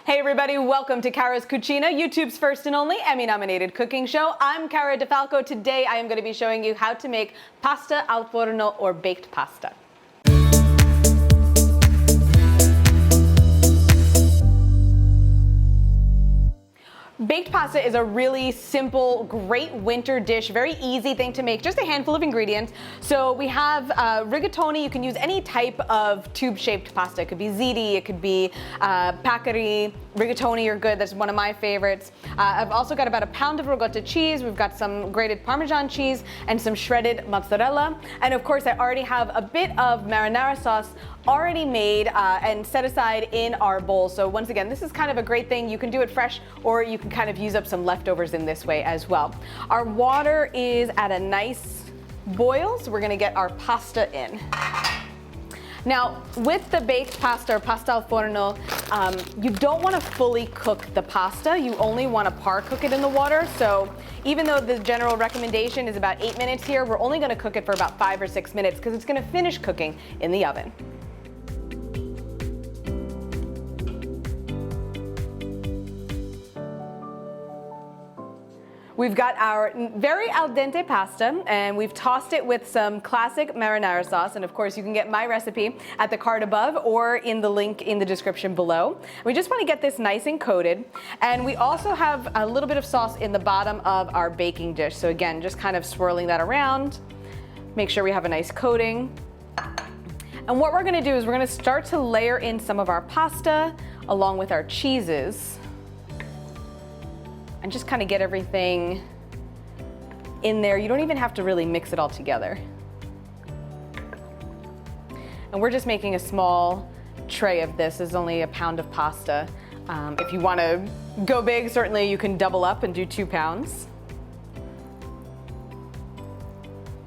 Hey everybody, welcome to Cara's Cucina, YouTube's first and only Emmy-nominated cooking show. I'm Cara Di Falco. Today I am going to be showing you how to make pasta al forno or baked pasta. Baked pasta is a really simple, great winter dish, very easy thing to make, just a handful of ingredients. So we have rigatoni. You can use any type of tube-shaped pasta. It could be ziti, it could be paccheri, rigatoni are good, that's one of my favorites. I've also got about a pound of ricotta cheese, we've got some grated parmesan cheese, and some shredded mozzarella. And of course I already have a bit of marinara sauce already made and set aside in our bowl. So once again, this is kind of a great thing. You can do it fresh, or you can kind of use up some leftovers in this way as well. Our water is at a nice boil, so we're gonna get our pasta in. Now, with the baked pasta or pasta al forno, you don't want to fully cook the pasta. You only want to par cook it in the water. So even though the general recommendation is about 8 minutes here, we're only going to cook it for about 5 or 6 minutes because it's going to finish cooking in the oven. We've got our very al dente pasta, and we've tossed it with some classic marinara sauce. And of course, you can get my recipe at the card above or in the link in the description below. We just want to get this nice and coated. And we also have a little bit of sauce in the bottom of our baking dish. So again, just kind of swirling that around. Make sure we have a nice coating. And what we're going to do is we're going to start to layer in some of our pasta along with our cheeses. And just kind of get everything in there. You don't even have to really mix it all together. And we're just making a small tray of this. This is only a pound of pasta. If you want to go big, certainly you can double up and do 2 pounds.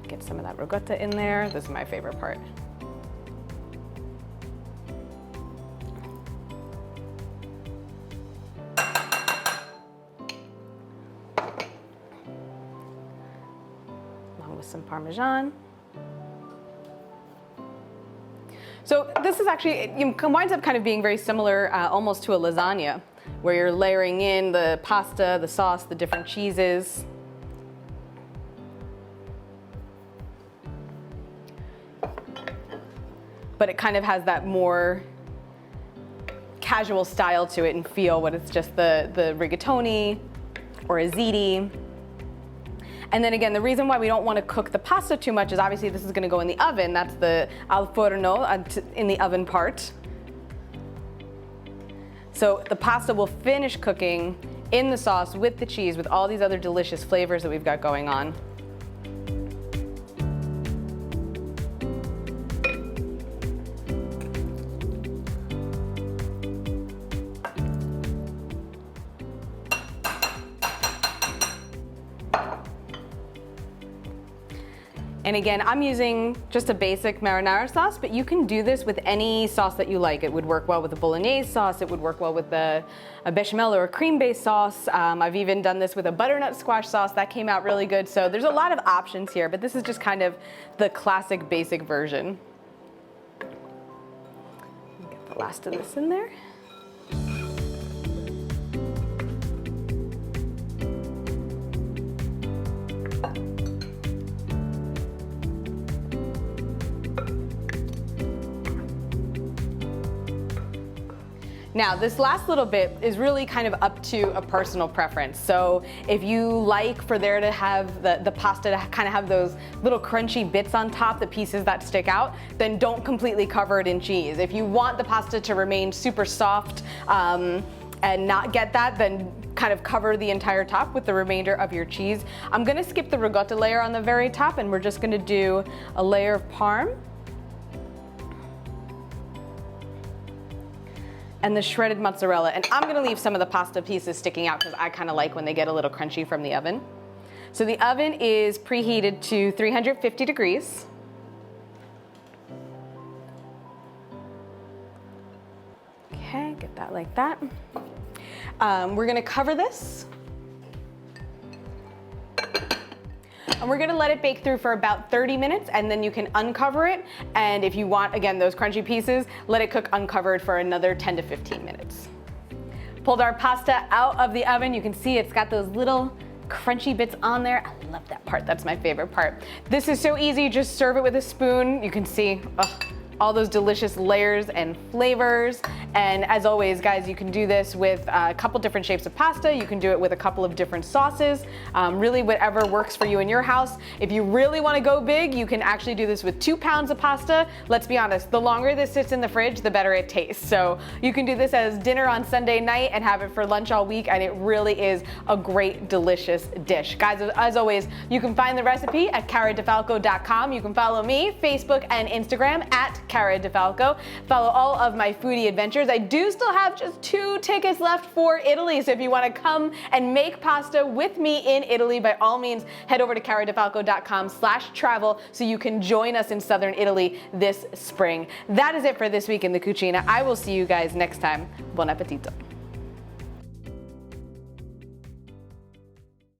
Get some of that ricotta in there. This is my favorite part. With some parmesan. So this is actually, it winds up kind of being very similar almost to a lasagna, where you're layering in the pasta, the sauce, the different cheeses. But it kind of has that more casual style to it and feel when it's just the rigatoni or a ziti. And then again, the reason why we don't want to cook the pasta too much is obviously this is going to go in the oven. That's the al forno, in the oven part. So the pasta will finish cooking in the sauce with the cheese, with all these other delicious flavors that we've got going on. And again, I'm using just a basic marinara sauce, but you can do this with any sauce that you like. It would work well with a bolognese sauce. It would work well with a bechamel or a cream-based sauce. I've even done this with a butternut squash sauce. That came out really good. So there's a lot of options here, but this is just kind of the classic basic version. Get the last of this in there. Now, this last little bit is really kind of up to a personal preference. So if you like for there to have the pasta to kind of have those little crunchy bits on top, the pieces that stick out, then don't completely cover it in cheese. If you want the pasta to remain super soft and not get that, then kind of cover the entire top with the remainder of your cheese. I'm gonna skip the ricotta layer on the very top, and we're just gonna do a layer of parm. And the shredded mozzarella. And I'm gonna leave some of the pasta pieces sticking out because I kind of like when they get a little crunchy from the oven. So the oven is preheated to 350 degrees. Okay, get that like that. We're gonna cover this. And we're gonna let it bake through for about 30 minutes, and then you can uncover it. And if you want, again, those crunchy pieces, let it cook uncovered for another 10 to 15 minutes. Pulled our pasta out of the oven. You can see it's got those little crunchy bits on there. I love that part. That's my favorite part. This is so easy. Just serve it with a spoon. You can see, all those delicious layers and flavors. And as always, guys, you can do this with a couple different shapes of pasta. You can do it with a couple of different sauces. Really whatever works for you in your house. If you really want to go big, you can actually do this with 2 pounds of pasta. Let's be honest, the longer this sits in the fridge, the better it tastes. So you can do this as dinner on Sunday night and have it for lunch all week, and it really is a great, delicious dish. Guys, as always, you can find the recipe at caradifalco.com. You can follow me, Facebook and Instagram at Cara Di Falco. Follow all of my foodie adventures. I do still have just 2 tickets left for Italy, so if you want to come and make pasta with me in Italy, by all means, head over to caradifalco.com/travel so you can join us in southern Italy this spring. That is it for this week in the Cucina. I will see you guys next time. Buon appetito.